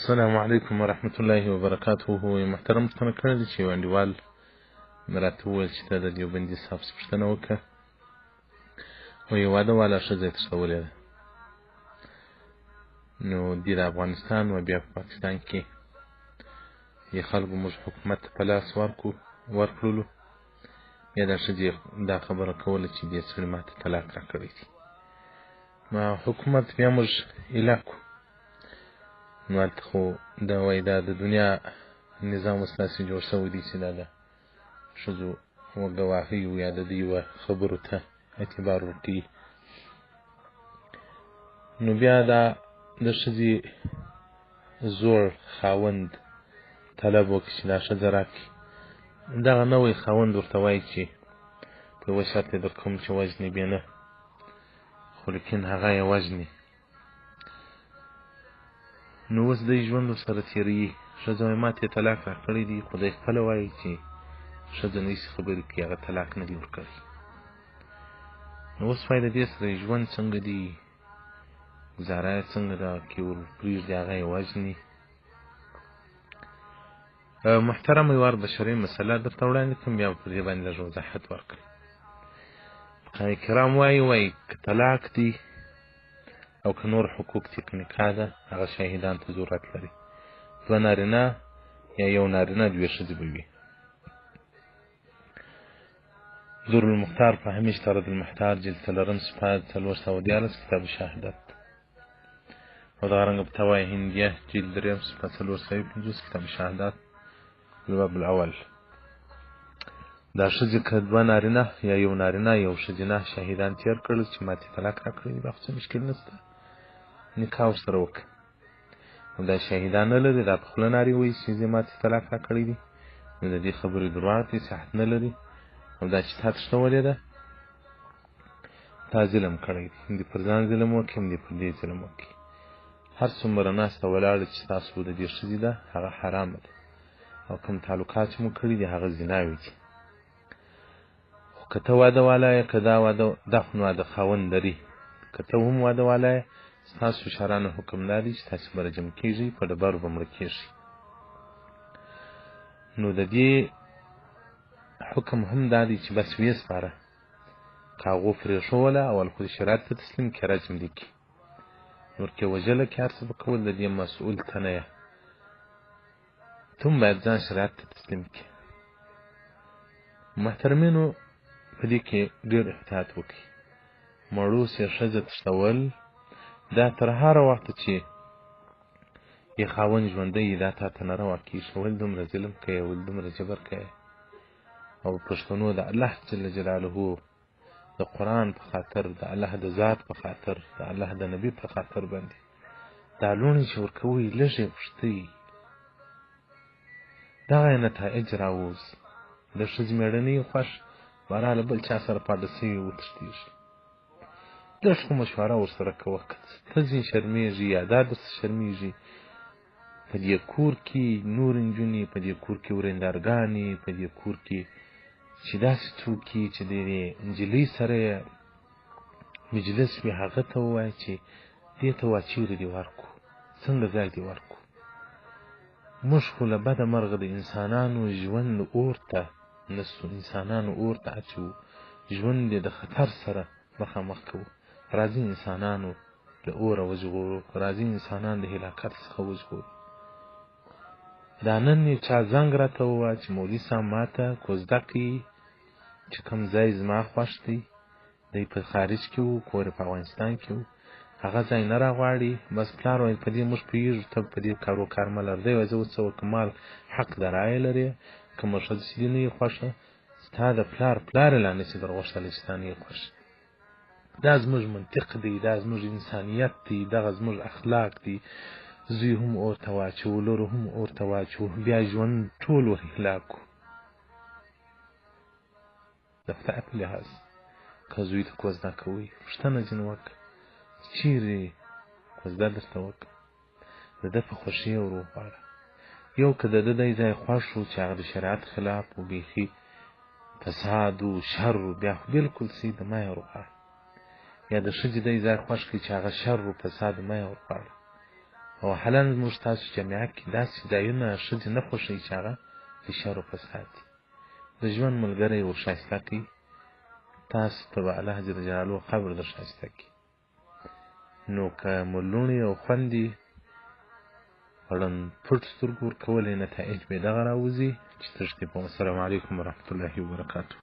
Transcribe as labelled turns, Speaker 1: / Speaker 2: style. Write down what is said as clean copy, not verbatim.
Speaker 1: السلام علیکم ورحمت الله وبرکاته. محترم پوښتنه کړې ده چې یو انډیوال مې راته وویل چې ته د دیوبندي صاحب څخه پوښتنه وکړه او یو واده والا ښځه یې تښتولې ده، نو دې د افغانستان و بیا په پاکستان کې یې خلکو موږ حکومت ته په لاس ورکړلو، بیا دا ښځې دا خبره کوله چې دې سړي ما ته طلاق راکړی دی. ما حکومت بیا موږ ایله کړو، نو هلته خو دا وایي دا د دنیا نظام اوس داسې جوړ شوی دی چې دا د ښځو و ګواهیو یا د دوی و خبرو ته اعتبار ورکوي. نو بیا دا د ښځې زوړ خاوند طلب وکړي چې دا ښځه راکړي. دغه نوی خاوند ورته وایي چې په یوه شرط یې در کوم چې وژنې بیا نه، خو لیکن هغه یې وژني. نو اوس دی ژوند ورسره تېروي. ښځه وایي ما ته یې طلاق راکړی دی، خو دی خپله وایي چې ښځه نشي خبرې کوي، هغه طلاق نه دی ورکړی. نو اوس وایي د دې سره یې ژوند څنګه دی، ګزاره یې څنګه ده، که ور پرېږدي هغه یې وژني. محترمه یوه بشري مسله درته وړاندې کړم، بیا په دې باندې لږ وضاحت ورکړئ. فقهای کرام وایي که طلاق دی او که نور حقوق دي، که نکاح ده، هغه شاهدان ته ضرورت لري. دوه نارینه یا یو نارینه دوې ښځې به وي. زور المختار په همیش طرد المحتار جلد 3 صفحه 414 کتاب شهادت، او دغرنګه په توای هندیه جلد 3 صفحه 450 کتاب شهادت الباب الاول. دا ښځې که دوه نارینه یا یو نارینه یو ښځینه شاهدان تېر کړل چې ما ته طلاق راکړی دی، بیا خو څه مشکل نشته، نکاح ورسره وکړه. او دا شاهدان نه لري، دا په خوله نارې وایي چې زه ما ته طلاق راکړی دی، نو د دې خبرې درواغ دي، صحت نه لري. او دا چې تا تښتولې ده، تا ظلم کړی دی، هم دې پر ځان ظلم وکړي، هم دې پر دې ظلم وکړي. هر څومره ناسته ولاړه چې ستاسو د دې ښځې ده، هغه حرامه ده، او کوم تعلقات چې مو کړي دي هغه زناوې دي. خو که ته واده والا یې، که دا واده دا خو نو د خاوند لري، که ته هم واده والا یې، ستاسو شرانو حکم دا دی چې تاسې به رجم کېږئ، په ډبرو به مړه کېږئ. نو د دې حکم هم دا دی چې بس ویې سپاره، که هغو پرېښوله او الخو شرایط ته تسلیم کړي، رجم دې کړي. نور که وژله کې هر څه به کول، د دې مسؤول ته نه یې، ته هم باید ځان شرایط ته تسلیم کړي. محترمینو په دې کې ډېر احتیاط وکړئ. مړوس یې ښځه تښتول، دا تر هره وخته چې یې خاوند ژوندی وي، دا تا ته نه روا کېږي. ولې دومره ظلم کوې، ولې دومره جبر کوې؟ او پښتنو د الله جل جلاله د قرآن په خاطر، د الله د ذات په خاطر، د الله د نبي په خاطر باندې دا لوڼې چې ورکوئ لږ یې پوښتئ، دغه یې نتایج راووځي. د ښځې مېړنۍ خوښ بهرحاله بل چا سره پاده سوي وتښتېږي، لږ خو مشوره ورسره کوه. که ته ځینې شرمېږي یا دا درته شرمېږي، په دې کور کې نور نجونې، په دې کور کې ورېندارګانې، په دې کور کې چې داسې څوک وي چې د دې نجلۍ سره یې مجلس وي، هغه ته ووایه چې دې ته وا چېرې دې ورکړو، څنګه ځای دې ورکړو. موږ خو له بده مرغه د انسانانو ژوند اور ته نسو، انسانانو اور ته اچوو، ژوند یې د خطر سره مخامخ کوو. راځي انسانانو له اوره وژغورو، راځي انسانان د هلاکت څخه وژغورو. دا نن یې چا زنګ راته ووایه چې مولوي صاحب ما ته کوزده کوي چې کوم ځای زما خوښ دی، دی په خارج کې و، کور یې په افغانستان کې و، هغه ځای نه راغواړي. بس پلار وایي په دې موږ پوهېږو، ته په دې کار وکار مه لره. دی وایي زه اوس څه وکړم، مال حق د رایې لرې، کومه ښځه چې دې نه یې خوښه، ستا د پلار یې لا نشي در غوښتلی چې ستا نه یې خوښ. دا زموږ منطق دی، دا زموږ انسانیت دی، دغه زموږ اخلاق دی. زوی هم اور ته واچوو، لور هم اور ته واچوو، بیا ژوند ټول ور هلاک کړو. د خدای په لحاظ که زوی ته کوزده کوئ، پوښتنه ځینې وکړه چېرې کوزده درته وکړه، د ده په خوښي یې ور وغواړه. یو که د ده دی ځای خوښ و چې هغه د شریعت خلاف و، بیخي فساد و شر و، بیا خو بلکل صحیح ده، مه یې ور وغواړه. یا د ښځې دی ځای خوښ کړي چې هغه شر و فساد، مه یې ور وغواړه. او حالان زموږ تاسو جامعه کې داسې ځایونه ښځې نه خوښوي چې هغه د شر و فساد دي. د ژوند ملګری ور ښایسته کوي، تاسو ته به الله جل جلاله قبر در ښایسته کړي. نو که مو لوڼې او خویندې ړند پټ سترګو ورکولی نتایج به یې دغه راوځي چې تښتي به. السلام علیکم ورحمة الله وبرکاته.